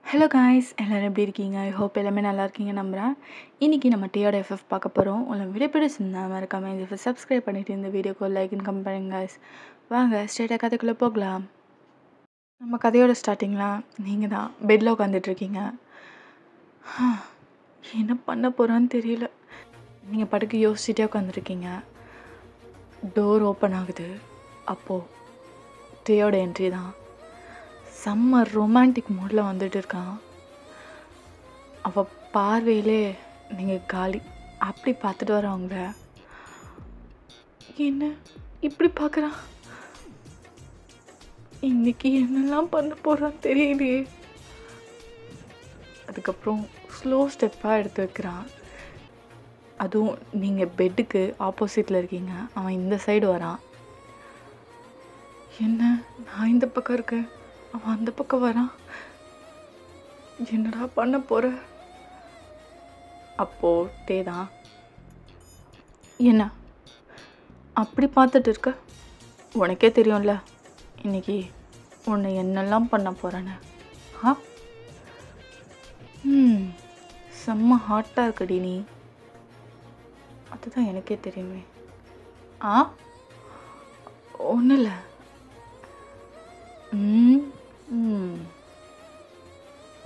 Hello guys, எல்லோரும் எப்படி இருக்கீங்க? ஐ ஹோப் எல்லாமே நல்லா இருக்கீங்க நம்புகிறேன். இன்றைக்கி நம்ம டீயோட எஃப்எஃப் பார்க்க போகிறோம். உங்களுக்கு வீடியோ பிடிச்சிருந்தா மறக்காமல் இந்த எஃப்எஃப் சப்ஸ்கிரைப் பண்ணிவிட்டு இந்த வீடியோக்கு லைக் அண்ட் கமெண்ட் பண்ணுங்க காய்ஸ். வாங்க ஸ்ட்ரெயிட்டாக கதைக்குள்ளே போகலாம். நம்ம கதையோட ஸ்டார்டிங்லாம் நீங்கள் தான் பெட்டில் உட்காந்துட்ருக்கீங்க. என்ன பண்ண போகிறான்னு தெரியல. நீங்கள் படுக்க யோசிச்சுட்டே உட்காந்துருக்கீங்க. டோர் ஓப்பன் ஆகுது. அப்போது டீயோட என்ட்ரி தான். செம்ம ரொமான்டிக் மூடில் வந்துட்டு இருக்கான். அவள் பார்வையிலே நீங்கள் காலி. அப்படி பார்த்துட்டு வரவங்கள என்ன இப்படி பார்க்குறான்? இன்னைக்கு என்னெல்லாம் பண்ண போகிறான்னு தெரியலையே. அதுக்கப்புறம் ஸ்லோ ஸ்டெப்பாக எடுத்து வைக்கிறான். அதுவும் நீங்கள் பெட்டுக்கு ஆப்போசிட்டில் இருக்கீங்க. அவன் இந்த சைடு வரான். என்ன, நான் இந்த பக்கம் இருக்கேன், அவன் அந்த பக்கம் வரான். என்னடா பண்ண போகிற? அப்போது தேதான், என்ன அப்படி பார்த்துட்டு இருக்க? உனக்கே தெரியும்ல இன்னைக்கு உன்னை என்னெல்லாம் பண்ண போகிறேன்னு. செம்ம ஹாட்டாக இருக்கடி நீ. அதுதான் எனக்கே தெரியுமே. ஒன்றும் இல்லை.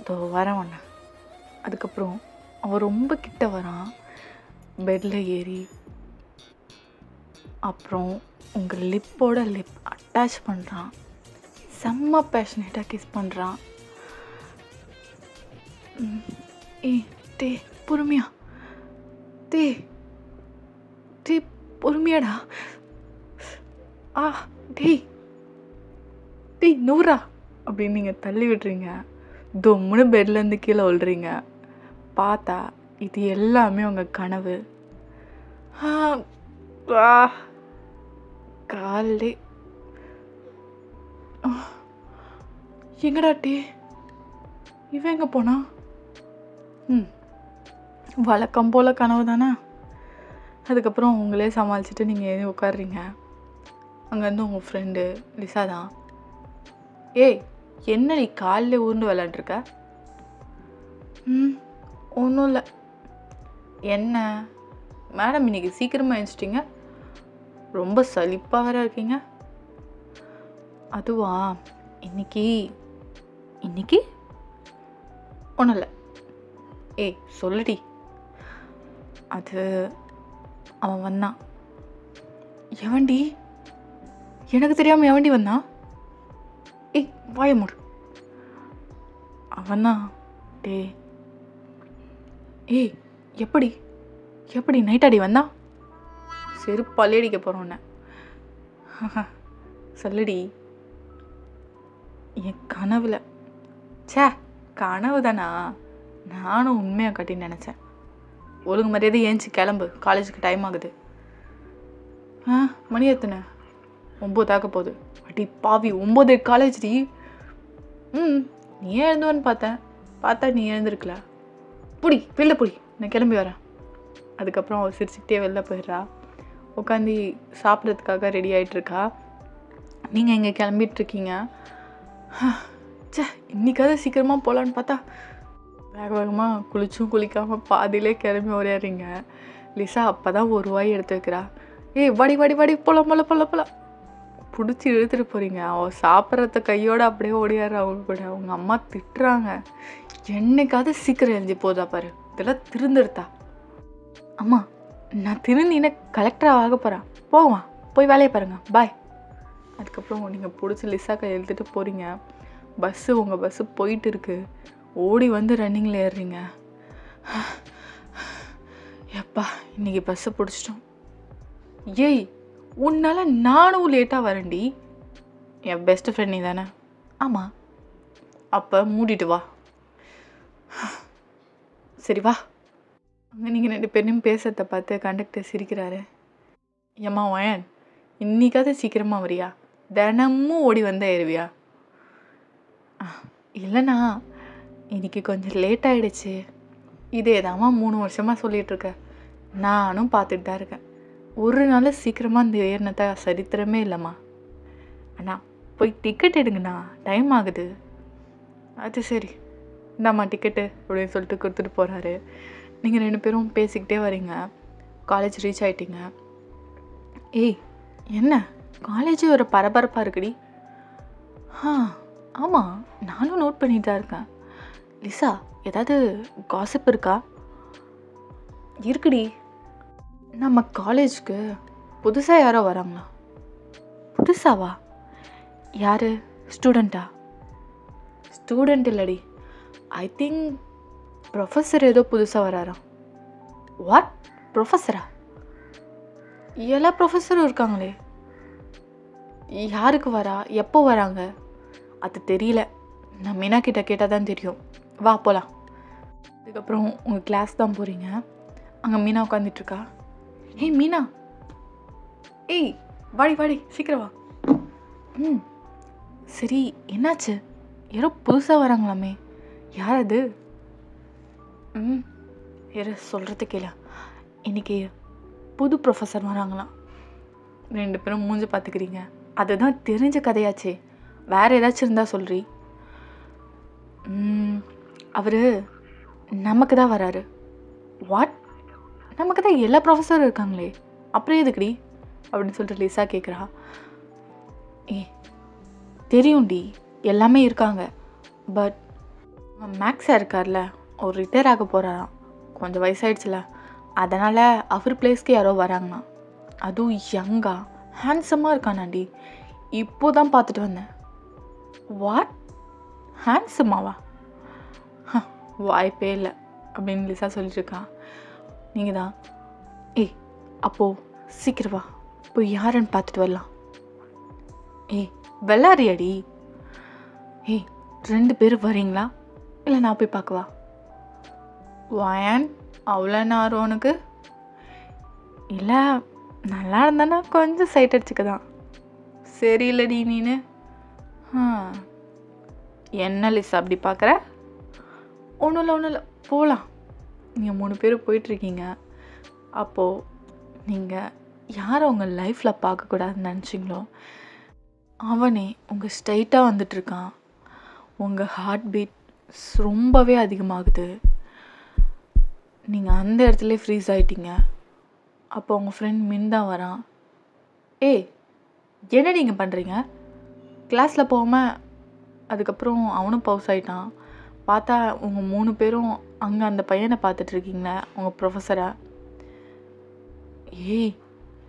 இதோ வரேன் ஒன்று. அதுக்கப்புறம் அவன் ரொம்ப கிட்ட வரான். பெட்டில் ஏறி அப்புறம் உங்கள் லிப்போட லிப் அட்டாச் பண்ணுறான். செம்ம பேஷனேட்டாக கிஸ் பண்ணுறான். டே பொறுமையா, டே டே பொறுமையாடா. டேய் டேய் நூறா அப்படின்னு நீங்கள் தள்ளி விட்டுறீங்க. தொம்முன்னு பெட்லேருந்து கீழே விழுறீங்க. பார்த்தா இது எல்லாமே உங்கள் கனவு. காலே எங்கடா டே, இவன் எங்கே போனா? வழக்கம் போல் கனவு தானே. அதுக்கப்புறம் உங்களே சமாளிச்சுட்டு நீங்கள் எழுதி உட்காடுறீங்க. அங்கேருந்து உங்கள் ஃப்ரெண்டு லிசா தான், ஏய் என்ன நீ காலில் ஊர்ந்து விளாண்டுருக்க? ஒன்றும் இல்லை. என்ன மேடம் இன்னைக்கு சீக்கிரமாக எழுந்திச்சிட்டிங்க, ரொம்ப சலிப்பாக வேற இருக்கீங்க. அதுவா, இன்னைக்கு ஒன்றும் இல்லை. ஏய் சொல்லுடி. அது அவன் வந்தான். எவன்டி? எனக்கு தெரியாமல் எவன்டி வந்தான்? ஏய் வாய மூடு. அவன் தான். டே ஏய் எப்படி நைட்டாடி வந்தான்? செருப்பாலே அடிக்க போகிறோன்ன. சொல்லுடி. என் கனவுல. கனவு தானா? நானும் உண்மையாக கட்டின்னு நினச்சேன். ஒழுங்கு மரியாதை ஏஞ்சி கிளம்பு, காலேஜுக்கு டைம் ஆகுது. மணி எத்தனை? 9 ஆக போகுது. அடி பாவி, 9 காலேஜ் டி. நீ எழுந்துவான்னு பார்த்தா நீ எழுந்திருக்கல. புடி வெளில புடி, நான் கிளம்பி வரேன். அதுக்கப்புறம் அவள் சிரிச்சுக்கிட்டே வெளில போயிடுறா. உட்காந்து சாப்பிட்றதுக்காக ரெடி ஆகிட்டுருக்கா. நீங்கள் இங்கே கிளம்பிகிட்ருக்கீங்க. இன்றைக்காவது சீக்கிரமாக போகலான்னு பார்த்தா வேகமாக குளிக்காமல் பாதியிலே கிளம்பி ஓடிடுறீங்க. லிசா அப்போ தான் ஒரு வாய் எடுத்து வைக்கிறா. ஏய் வாடி போலாம் பிடிச்சி இழுத்துட்டு போகிறீங்க. அவள் சாப்பிட்றத கையோடு அப்படியே ஓடியாரு. அவங்க கூட அவங்க அம்மா திட்டுறாங்க. என்னைக்காவது சீக்கிரம் எழுஞ்சி போதா பாரு, இதெல்லாம் திருந்துடுத்தா. அம்மா நான் திருந்தின கலெக்டராக ஆக போகிறேன், போவான் போய் வேலையை பாருங்க, பாய். அதுக்கப்புறம் நீங்கள் பிடிச்சி லிசாக்கை எழுத்துட்டு போகிறீங்க. உங்கள் பஸ்ஸு போயிட்டு இருக்கு. ஓடி வந்து ரன்னிங்கில் ஏறுறீங்க. எப்பா இன்னைக்கு பஸ்ஸை பிடிச்சிட்டோம். ஏய் உன்னால் நானும் லேட்டாக வரேன்டி. என் பெஸ்ட் ஃப்ரெண்ட் நீ தானே? ஆமாம். அப்போ மூடிட்டு வா. சரி வா. அங்கே நீங்கள் 2 பேரையும் பேசுறத பார்த்து கண்டக்டர் சிரிக்கிறாரு. ஏம்மா வயன், இன்னைக்காவது சீக்கிரமாக வரியா? தினமும் ஓடி வந்தால் ஏறுவியா? இல்லைண்ணா இன்னைக்கு கொஞ்சம் லேட் ஆகிடுச்சு. இதே தாம்மா 3 வருஷமாக சொல்லிகிட்ருக்க. நானும் பார்த்துட்டு தான் இருக்கேன். ஒரு நாள் சீக்கிரமாக இந்த ஏறினத்தை சரித்திரமே இல்லைம்மா. அண்ணா போய் டிக்கெட் எடுங்கண்ணா, டைம் ஆகுது. அது சரி, இந்தாம்மா டிக்கெட்டு அப்படின்னு சொல்லிட்டு கொடுத்துட்டு போகிறாரு. நீங்கள் 2 பேரும் பேசிக்கிட்டே வரீங்க. காலேஜ் ரீச் ஆகிட்டீங்க. ஏய் என்ன காலேஜே ஒரு பரபரப்பாக இருக்குடி. ஆமாம், நானும் நோட் பண்ணிட்டு தான் இருக்கேன். லிசா, ஏதாவது காசிப் இருக்கா? இருக்குடி. நம்ம காலேஜுக்கு புதுசாக யாரோ வராங்களா? புதுசாவா? யார்? ஸ்டூடெண்ட்டா? ஸ்டூடெண்ட் இல்லடி, ஐ திங்க் ப்ரொஃபஸர் ஏதோ புதுசாக வராராம். வாட்? ப்ரொஃபஸரா? எல்லா ப்ரொஃபஸரும் இருக்காங்களே. யாருக்கு வரா, எப்போ வராங்க அது தெரியல. நான் மீனா கிட்ட கேட்டால் தான் தெரியும். வா போகலாம். அதுக்கப்புறம் உங்கள் கிளாஸ் தான் போகிறீங்க. அங்கே மீனா உட்காந்துட்ருக்கா. ஏய் மீனா, ஏய் வாடி வாடி சீக்கிரம் வா. சரி என்னாச்சு? யாரோ புதுசாக வராங்களாமே, யார் அது? யார் சொல்கிறது கேள. இன்றைக்கி புது ப்ரொஃபஸர் வராங்களாம். 2 பேரும் மூஞ்சி பார்த்துக்கிறீங்க. அதுதான் தெரிஞ்ச கதையாச்சே, வேறு ஏதாச்சும் இருந்தால் சொல்கிறீ. அவர் நமக்கு தான் வராரு. வாட்? நமக்கு தான் எல்லா ப்ரொஃபஸரும் இருக்காங்களே, அப்புறம் எதுக்குடி அப்படின்னு சொல்லிட்டு லிசா கேட்குறா. தெரியும்டி, எல்லாமே இருக்காங்க. பட் மேக்ஸாக இருக்கார்ல, அவர் ரிட்டையர் ஆக போகிறாராம். கொஞ்சம் வயசாயிடுச்சுல, அதனால் அவர் பிளேஸ்க்கு யாரோ வராங்கண்ணா. அதுவும் யங்கா ஹேண்ட்ஸமாக இருக்கானாண்டி. இப்போ தான் பார்த்துட்டு வந்தேன். வாட்? ஹேண்ட்ஸமாவா? வாய்ப்பே இல்லை அப்படின்னு லிசா சொல்லிட்டுருக்கா. நீங்கள் தான். அப்போது சீக்கிரம் வா, போய் யாருன்னு பார்த்துட்டு வரலாம். வெள்ளாரியாடி. 2 பேர் வரீங்களா இல்லை நான் போய் பார்க்கவா? வாயன், அவ்வளோ நேரம் உனக்கு? இல்லை, நல்லா இருந்தானா கொஞ்சம் சைட் அடிச்சுக்க தான். சரியில்லடி நீனு. என்ன லிசா அப்படி பார்க்குற? ஒன்றும் இல்லை போகலாம். நீங்கள் 3 பேர் போயிட்டுருக்கீங்க. அப்போது நீங்கள் யாரை உங்கள் லைஃப்பில் பார்க்கக்கூடாதுன்னு நினச்சிங்களோ அவனே உங்கள் ஸ்ட்ரைட்டாக வந்துட்டுருக்கான். உங்கள் ஹார்ட் பீட் ரொம்பவே அதிகமாகுது. நீங்கள் அந்த இடத்துல ஃப்ரீஸ் ஆகிட்டீங்க. அப்போ உங்கள் ஃப்ரெண்ட் மின் தான் வரான். என்ன நீங்கள் பண்ணுறீங்க? கிளாஸில் போகாமல் அதுக்கப்புறம் அவனும் பவுஸ் ஆகிட்டான். பார்த்தா உங்கள் 3 பேரும் அங்கே அந்த பையனை பார்த்துட்ருக்கீங்களே, உங்கள் ப்ரொஃபஸரை.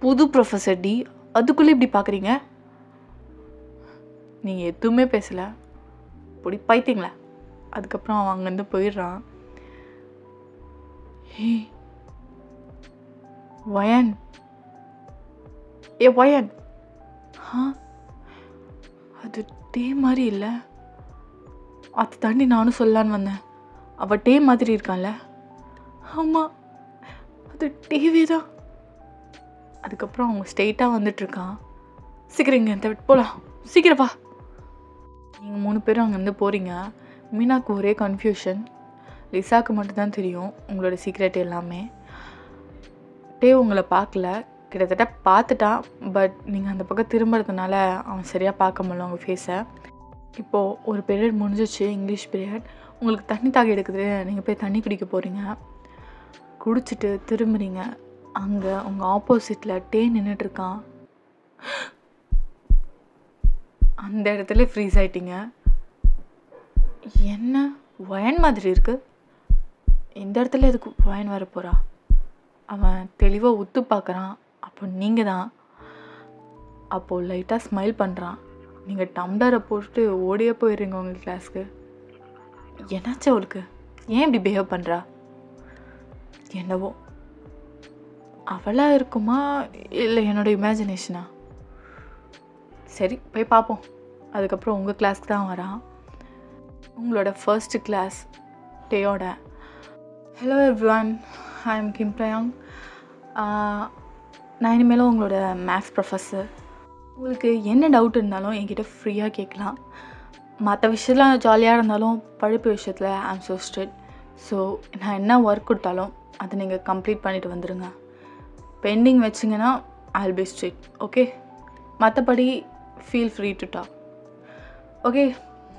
புது ப்ரொஃபஸர் டி, அதுக்குள்ளே இப்படி பார்க்குறீங்க? நீங்கள் எதுவுமே பேசலை, இப்படி பைத்திங்களா? அதுக்கப்புறம் அவன் அங்கேருந்து போயிடுறான். வயன், வயன், அது டே மாதிரி இல்லை. அதை தாண்டி நானும் சொல்லலான்னு வந்தேன். அவள் டே மாதிரி இருக்கான்ல. ஆமாம், அது டேவே தான். அதுக்கப்புறம் அவங்க ஸ்ட்ரெயிட்டாக வந்துட்டுருக்கான். சீக்கிரம் இங்கே இந்த விட்டு போகலாம், சீக்கிரம் வா. நீங்கள் 3 பேரும் அங்கேருந்து போகிறீங்க. மீனாக்கு ஒரே கன்ஃபியூஷன். லிசாவுக்கு மட்டும்தான் தெரியும் உங்களோட சீக்ரெட் எல்லாமே. டே உங்களை பார்க்கல, கிட்டத்தட்ட பார்த்துட்டான். பட் நீங்கள் அந்த பக்கம் திரும்புறதுனால அவன் சரியாக பார்க்க முடியல உங்கள் ஃபேஸை. இப்போது ஒரு பீரியட் முடிஞ்சிச்சு, இங்கிலீஷ் பீரியட். உங்களுக்கு தண்ணி தாக எடுக்குது, நீங்கள் போய் தண்ணி குடிக்க போகிறீங்க. குடிச்சிட்டு திரும்புறீங்க. அங்கே உங்கள் ஆப்போசிட்டில் டே நின்றுட்டுருக்கான். அந்த இடத்துல ஃப்ரீஸ் ஆகிட்டீங்க. என்ன வயன் மாதிரி இருக்குது, இந்த இடத்துல எதுக்கு வயன் வர போகிறா? அவன் தெளிவாக உத்து பார்க்குறான். அப்போ நீங்கள் தான். அப்போது லைட்டாக ஸ்மைல் பண்ணுறான். நீங்கள் டம்ளரை போட்டு ஓடியே போயிடுறீங்க உங்கள் கிளாஸ்க்கு. என்னாச்சு அவளுக்கு? ஏன் இப்படி பிஹேவ் பண்ணுறா? என்னவோ அவளாக இருக்குமா இல்லை என்னோடய இமேஜினேஷனா? சரி போய் பார்ப்போம். அதுக்கப்புறம் உங்கள் கிளாஸ்க்கு தான் வரான். உங்களோட ஃபர்ஸ்ட் கிளாஸ் டேயோட. Hello everyone, I am Kim பிரயாங். நான் இனிமேலும் உங்களோட மேத்ஸ் ப்ரொஃபஸர். உங்களுக்கு என்ன டவுட் இருந்தாலும் என்கிட்ட ஃப்ரீயாக கேட்கலாம். மற்ற விஷயத்தில் ஜாலியாக இருந்தாலும் படிப்பு விஷயத்தில் I am so strict. So நான் என்ன ஒர்க் கொடுத்தாலும் அதை நீங்கள் கம்ப்ளீட் பண்ணிவிட்டு வந்துடுங்க. பெண்டிங் வச்சிங்கன்னா I will be strict. Okay, மற்றபடி feel free to talk. Okay,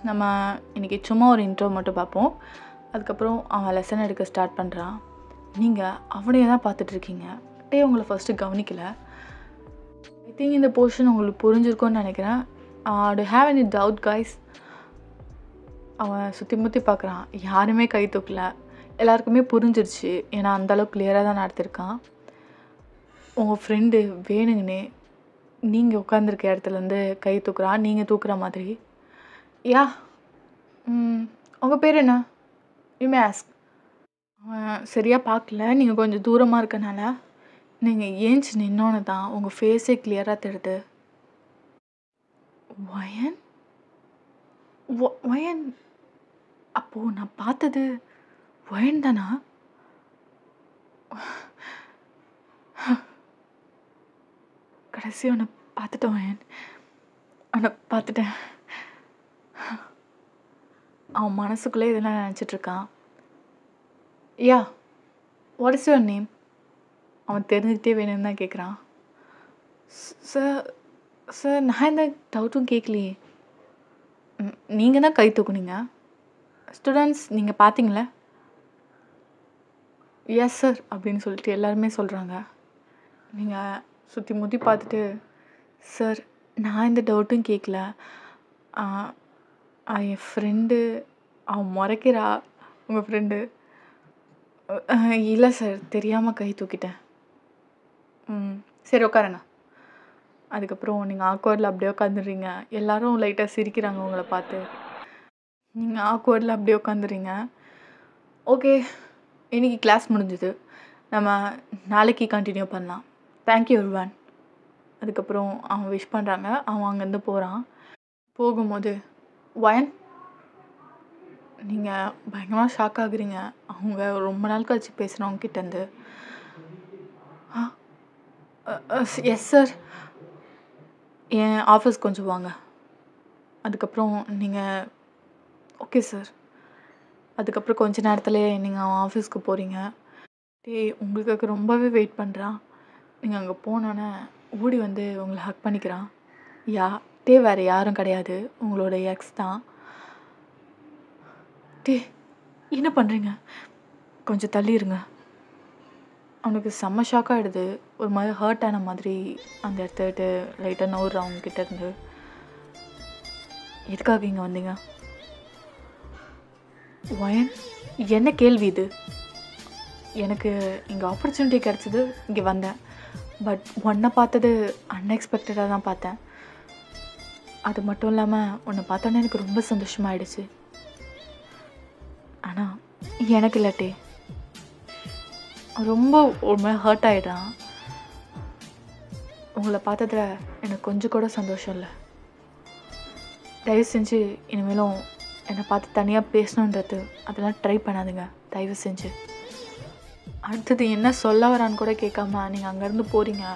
நம்ம இன்றைக்கி சும்மா ஒரு இன்ட்ரோ மட்டும் பார்ப்போம். அதுக்கப்புறம் அவன் லெசன் எடுக்க ஸ்டார்ட் பண்ணுறான். நீங்கள் அவனையே தான் பார்த்துட்ருக்கீங்க. உங்களை ஃபஸ்ட்டு கவனிக்கலை. ஐ திங்க் இந்த போர்ஷன் உங்களுக்கு புரிஞ்சிருக்கும்னு நினைக்கிறேன். To have any doubt guys? அவன் சுற்றி முற்றி பார்க்குறான், யாருமே கை தூக்கலை. எல்லாருக்குமே புரிஞ்சிருச்சு, ஏன்னா அந்தளவுக்கு கிளியராக தான் நடத்திருக்கான். உங்கள் ஃப்ரெண்டு வேணுங்கன்னே நீங்கள் உட்காந்துருக்க இடத்துலேருந்து கை தூக்குறான், நீங்கள் தூக்குற மாதிரி. யா, உங்கள் பேர் என்ன? You may ask. அவன் சரியாக பார்க்கல, நீங்கள் கொஞ்சம் தூரமாக இருக்கனால. நீங்கள் ஏஞ்சி நின்னோன்னு தான் உங்கள் ஃபேஸே கிளியராக தெரியுது. வயன்? வயன்? அப்போது நான் பார்த்தது வயன் தானா? கடைசி அவனை பார்த்துட்டேன் வயன், அவனை பார்த்துட்டேன். அவன் மனசுக்குள்ளே இதெல்லாம் நினச்சிட்ருக்கான். யா, வாட் இஸ் யுவர் நேம்? அவன் தெரிஞ்சுக்கிட்டே வேணும்னு தான் கேட்குறான். சார் சார், நான் எந்த டவுட்டும் கேட்கலையே. நீங்கள் தான் கை தூக்குனீங்க. ஸ்டூடெண்ட்ஸ் நீங்கள் பார்த்தீங்களே? எஸ் சார் அப்படின்னு சொல்லிட்டு எல்லாருமே சொல்கிறாங்க. நீங்கள் சுற்றி முற்றி பார்த்துட்டு, சார் நான் எந்த டவுட்டும் கேட்கல, என் ஃப்ரெண்டு அவன் முறைக்கிறா. உங்கள் ஃப்ரெண்டு? இல்லை சார், தெரியாமல் கை தூக்கிட்டேன். சரி உட்காருங்க. அதுக்கப்புறம் நீங்கள் ஆக்வர்டில் அப்படியே உட்காந்துடுறீங்க. எல்லோரும் லைட்டாக சிரிக்கிறாங்க உங்களை பார்த்து. நீங்கள் ஆக்வர்டில் அப்படியே உட்காந்துறீங்க. ஓகே, இன்றைக்கி கிளாஸ் முடிஞ்சுது, நம்ம நாளைக்கு கண்டினியூ பண்ணலாம். Thank you everyone. அதுக்கப்புறம் அவன் விஷ் பண்ணுறாங்க. அவன் அங்கேருந்து போகிறான். போகும்போது, வயன், நீங்கள் பயங்கரமாக ஷாக் ஆகுறீங்க. அவங்க ரொம்ப நாள் கழிச்சு பேசுகிறவங்க கிட்டேருந்து. எஸ் சார், என் ஆஃபீஸ் கொஞ்சம் வாங்க. அதுக்கப்புறம் நீங்கள் ஓகே சார். அதுக்கப்புறம் கொஞ்ச நேரத்துலேயே நீங்கள் அவன் ஆஃபீஸ்க்கு போகிறீங்க. உங்களுக்கு ரொம்பவே வெயிட் பண்ணுறான். நீங்கள் அங்கே போனோன்னே ஓடி வந்து உங்களை ஹக் பண்ணிக்கிறான். வேறு யாரும் கிடையாது, உங்களோட எக்ஸ் தான். என்ன பண்ணுறீங்க? கொஞ்சம் தள்ளிடுங்க. அவனுக்கு செம்ம ஷாக் ஆகிடுது. ஒரு மாதிரி ஹர்ட் ஆன மாதிரி அந்த இடத்த விட்டு லைட்டாக நவுறான் அவங்கக்கிட்ட இருந்து. எதுக்காக இங்கே வந்தீங்க? வயன், என்ன கேள்வி இது? எனக்கு இங்கே ஆப்பர்ச்சுனிட்டி கிடச்சிது, இங்கே வந்தேன். பட் உன்னை பார்த்தது அன்எக்ஸ்பெக்டடாக தான் பார்த்தேன். அது மட்டும் இல்லாமல் உன்னை பார்த்தோன்னே எனக்கு ரொம்ப சந்தோஷமாயிடுச்சு. ஆனால் எனக்கு இல்லாட்டி ரொம்ப ஒரு மாதிரி ஹர்ட் ஆகிடுறான். உங்களை பார்த்ததில் எனக்கு கொஞ்சம் கூட சந்தோஷம் இல்லை. தயவு செஞ்சு இனிமேலும் என்னை பார்த்து தனியாக பேசணுன்றது அதெல்லாம் ட்ரை பண்ணாதுங்க, தயவு செஞ்சு. அடுத்தது என்ன சொல்ல வரான்னு கூட கேட்காம நீங்கள் அங்கேருந்து போகிறீங்க.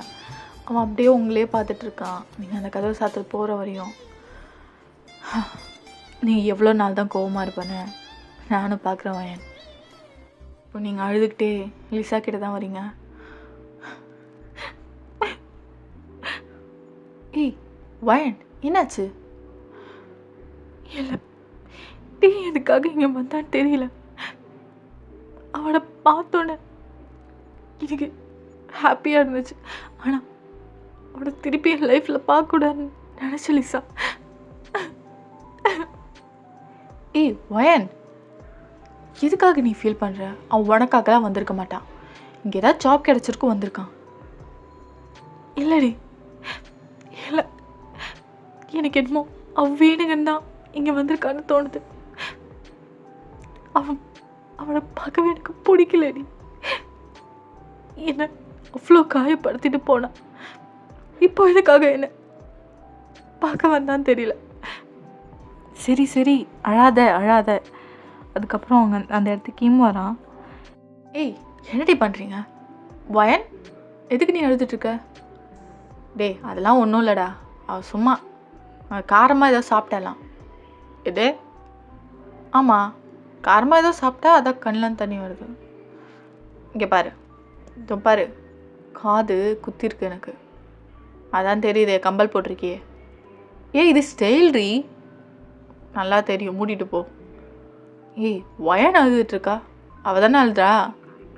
அவன் அப்படியே உங்களே பார்த்துட்ருக்கான். நீங்கள் அந்த கதவை சாத்திட்டு போகிற வரையும். நீங்கள் எவ்வளோ நாள் தான் கோவமாக இருப்பேன்னு நானும் பார்க்குறேன் வயன். இப்போ நீங்கள் அழுதுகிட்டே லிசா கிட்ட தான் வரீங்க. ஏய் வயன், என்னாச்சு? இல்லை, எதுக்காக இங்கே வந்தான்னு தெரியல. அவளை பார்த்தோன்னே எனக்கு ஹாப்பியாக இருந்துச்சு. ஆனால் அவளை திருப்பி என் லைஃப்பில் பார்க்கக்கூடாதுன்னு நினச்ச லிசா. ஏய் வயன், எதுக்காக நீ ஃபீல் பண்ணுற? அவன் உனக்காகலாம் வந்திருக்க மாட்டான். இங்கே ஏதாவது ஜாப் கிடச்சிருக்கும் வந்திருக்கான். இல்லடி, இல்லை, எனக்கு என்னமோ அவன் வேணுங்கன்னு தான் இங்கே வந்திருக்கான்னு தோணுது. அவனை பார்க்கவே எனக்கு பிடிக்கலடி. என்ன அவ்வளோ காயப்படுத்திட்டு போனான். இப்போ எதுக்காக என்ன பார்க்க வந்தான்னு தெரியல. சரி சரி, அழாத அழாத. அதுக்கப்புறம் அவங்க அந்த இடத்துக்கு வரான். ஏய் என்னடி பண்ணுறீங்க? வயன், எதுக்கு நீ அழுதுட்ருக்க? அதெல்லாம் ஒன்றும் இல்லைடா, அவள் சும்மா காரமாக ஏதோ சாப்பிட்டலாம். எது? ஆமாம், காரமாக ஏதோ சாப்பிட்டா அதான் கண்ணில் தண்ணி வருது. இங்கே பாரு, இதோ பாரு, காது குத்திருக்கு எனக்கு. அதான் தெரியுதே, கம்பல் போட்டிருக்கியே. இது ஸ்டைல்ரி. நல்லா தெரியும், மூடிட்டு போ. ஏய் வயன் அழுதுட்டுருக்கா, அவள் தானே அழுதுறா,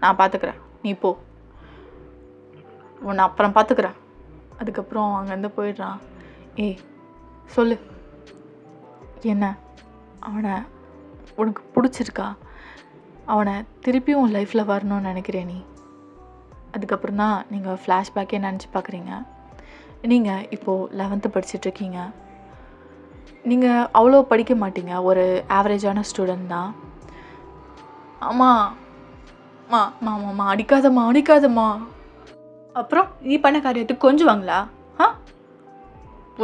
நான் பார்த்துக்கிறேன், நீ போ, உன்னை அப்புறம் பார்த்துக்கிறேன். அதுக்கப்புறம் அங்கேருந்து போயிடுறான். ஏய் சொல்லு, என்ன அவனை உனக்கு பிடிச்சிருக்கா, அவனை திருப்பியும் உன் லைஃப்பில் வரணும்னு நினைக்கிறேன் நீ? அதுக்கப்புறம் தான் நீங்கள் ஃப்ளாஷ்பேக்கே நினச்சி பார்க்குறீங்க. நீங்கள் இப்போது 11th படிச்சுட்ருக்கீங்க. நீங்கள் அவ்வளோ படிக்க மாட்டீங்க, ஒரு ஆவரேஜான ஸ்டூடெண்ட் தான். ஆமாம் அடிக்காதம்மா. அப்புறம் நீ பண்ண காரியத்துக்கு கொஞ்சுவாங்களா?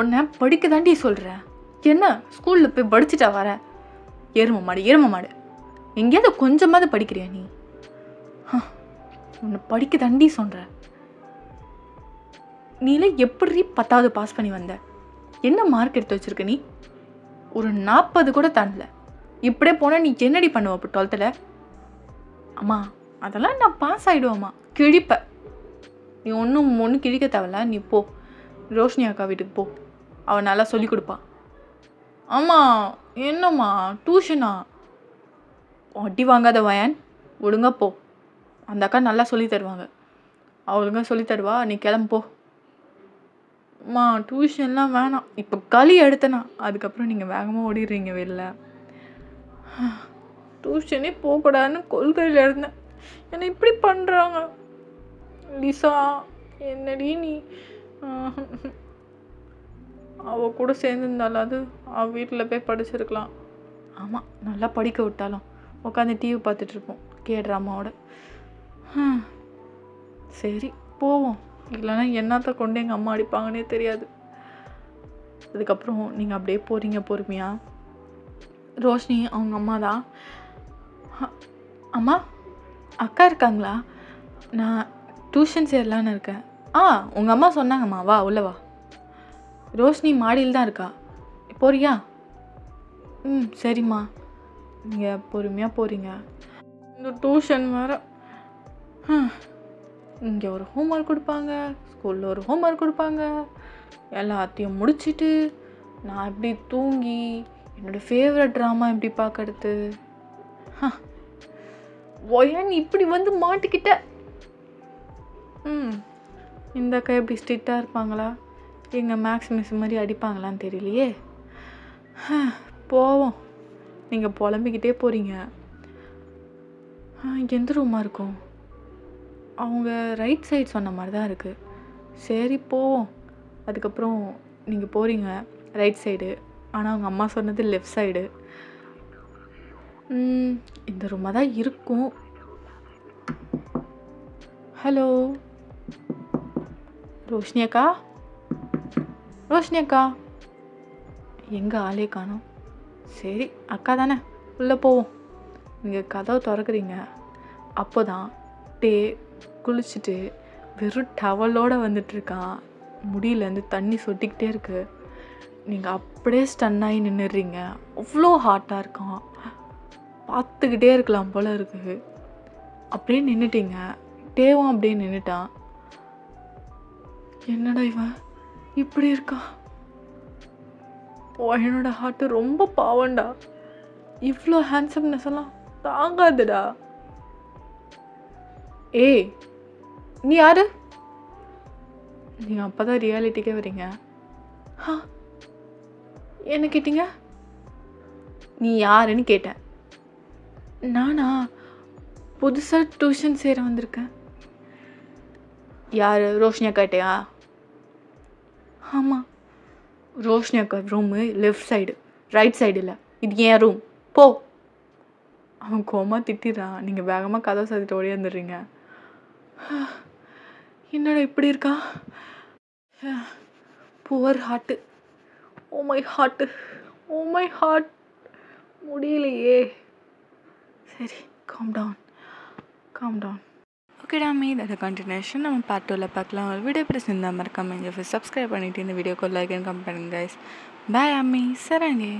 உன்னை படிக்க தாண்டி சொல்கிறேன். என்ன ஸ்கூலில் போய் படிச்சுட்டா வர? எரும மாடு எங்கேயாவது கொஞ்சமாவது படிக்கிறியா நீ? உன்னை படிக்க தாண்டி சொல்கிறேன். நீல எப்படி 10th பாஸ் பண்ணி வந்த? என்ன மார்க் எடுத்து வச்சிருக்க நீ? ஒரு 40 கூட தாண்டல. இப்படியே போனால் நீ என்னடி பண்ணுவ இப்போ 12th? அம்மா அதெல்லாம் நான் பாஸ் ஆகிடுவேம்மா. கிழிப்ப நீ ஒன்றும் கிழிக்க தேவையில்ல, நீ போ ரோஷினி அக்கா வீட்டுக்கு போ, அவள் நல்லா சொல்லி கொடுப்பா. ஆமாம் என்னம்மா டியூஷனா? அடி வாங்காத வயன், ஒழுங்கா போ, அந்த அக்கா நல்லா சொல்லி தருவாங்க, ஒழுங்கா சொல்லி தருவா, நீ கிளம்பு போ. அம்மா டியூஷன்லாம் வேணாம், இப்போ களி எடுத்தனா, அதுக்கப்புறம் நீங்கள் வேகமாக ஓடிடுறீங்க வெளில. டியூஷனே போகக்கூடாதுன்னு கொள்கையில் இருந்தேன், என்னை இப்படி பண்ணுறாங்க. லிசா என்னடி நீ? அவள் கூட சேர்ந்துருந்தாலும் அது அவள் வீட்டில் போய் படிச்சிருக்கலாம். ஆமாம் நல்லா படிக்க விட்டாலும் உட்காந்து டிவி பார்த்துட்ருப்போம் ட்ராமாவோட. சரி போவோம், இல்லைன்னா என்னத்தை கொண்டு எங்கள் அம்மா அடிப்பாங்கன்னே தெரியாது. அதுக்கப்புறம் நீங்கள் அப்படியே போகிறீங்க பொறுமையாக. ரோஷினி அவங்க அம்மா தான். அம்மா அக்கா இருக்காங்களா? நான் டியூஷன் சேரலான்னு இருக்கேன். உங்கள் அம்மா சொன்னாங்கம்மா, வா உள்ள வா. ரோஷினி மாடியில் தான் இருக்கா, போறியா? சரிம்மா. நீங்கள் பொறுமையாக போகிறீங்க. இந்த டியூஷன் வேறு, இங்கே ஒரு ஹோம்ஒர்க் கொடுப்பாங்க, ஸ்கூலில் ஒரு ஹோம்ஒர்க் கொடுப்பாங்க, எல்லாத்தையும் முடிச்சுட்டு நான் எப்படி தூங்கி என்னோடய ஃபேவரட் ட்ராமா எப்படி பார்க்கறது? ஒயன் இப்படி வந்து மாட்டிக்கிட்ட. இந்த அக்கா எப்படி ஸ்ட்ரிக்டாக இருப்பாங்களா, எங்கள் மேக்ஸ் மிஸ் மாதிரி அடிப்பாங்களான்னு தெரியலையே. போவோம். நீங்கள் புலம்பிக்கிட்டே போகிறீங்க. எந்த ரூமாக இருக்கும்? அவங்க ரைட் சைடு சொன்ன மாதிரி தான் இருக்குது. சரி போவோம். அதுக்கப்புறம் நீங்கள் போகிறீங்க ரைட் சைடு, ஆனால் அவங்க அம்மா சொன்னது லெஃப்ட் சைடு. இந்த ரூமாக தான் இருக்கும். ஹலோ ரோஷினி அக்கா, எங்கே ஆளே காணோம். சரி அக்கா தானே, உள்ளே போவோம். நீங்கள் கதவை திறக்குறீங்க, அப்போ தான் குளிச்சுட்டு வெறும் டவலோடு வந்துட்டுருக்கான். முடியிலேருந்து தண்ணி சொட்டிக்கிட்டே இருக்கு. நீங்கள் அப்படியே ஸ்டன்னாகி நின்றுடுறீங்க. அவ்வளோ ஹாட்டாக இருக்கான், பார்த்துக்கிட்டே இருக்கலாம் போல் இருக்குது. அப்படியே நின்றுட்டீங்க. டேவும் அப்படியே நின்றுட்டான். என்னடா இவன் இப்படி இருக்கா? என்னோட ஹார்ட்டு ரொம்ப பாவண்டா, இவ்வளோ ஹேண்ட்ஸம்னஸ் எல்லாம் தாங்காதுடா. ஏய் நீ யாரு? நீங்கள் அப்போ தான் ரியாலிட்டிக்கே வரீங்க. என்ன கேட்டீங்க? நீ யாருன்னு கேட்டேன். நானா புதுசாக டியூஷன் சேர வந்திருக்கேன். யார்? ரோஷினி அக்காட்டையா? ஆமாம், ரோஷினி அக்கா room left side, right side இல்லை, இது என் ரூம், போ. அவன் கோமா திட்டிடுறான். நீங்கள் வேகமாக கதவை சாத்திட்டு ஓடியாந்துடுறீங்க. என்னடா இப்படி இருக்கா? Poor heart, oh my heart, முடியலையே. சரி காம் டவுன். ஓகேடா, இதோட கண்டினியூஷன் நம்ம பார்ட் 2ல் பார்க்கலாம். ஒரு வீடியோ பிடிச்சிருந்தா மறக்காம சப்ஸ்கிரைப் பண்ணிவிட்டு இந்த வீடியோக்கு லைக் அண்ட் கமெண்ட் பண்ணுங்க கைஸ். பாய் அம்மி, சரங்கே.